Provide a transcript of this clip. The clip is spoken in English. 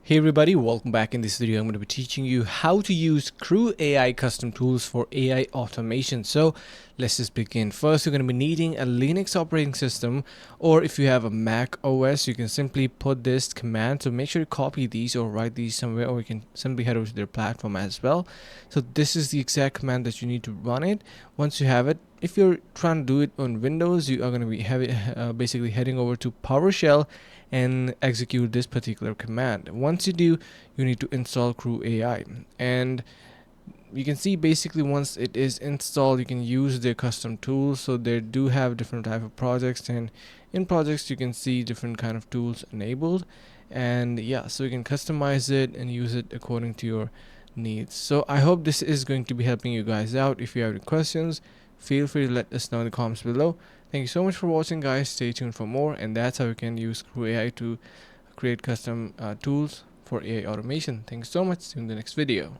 Hey everybody, welcome back. In this video I'm going to be teaching you how to use Crewai Custom Tools for AI automation. So let's just begin. First, you're going to be needing a Linux operating system, or if you have a Mac OS, you can simply put this command. So make sure you copy these or write these somewhere, or you can simply head over to their platform as well. So this is the exact command that you need to run it. Once you have it, if you're trying to do it on Windows, you are going to be basically heading over to PowerShell and execute this particular command. Once you do, you need to install Crewai, and you can see basically once it is installed, you can use their custom tools. So they do have different type of projects, and in projects you can see different kind of tools enabled, and yeah, so you can customize it and use it according to your needs. So I hope this is going to be helping you guys out. If you have any questions, feel free to let us know in the comments below. Thank you so much for watching, guys. Stay tuned for more, and that's how you can use Crewai to create custom tools for AI automation. Thanks so much. See you in the next video.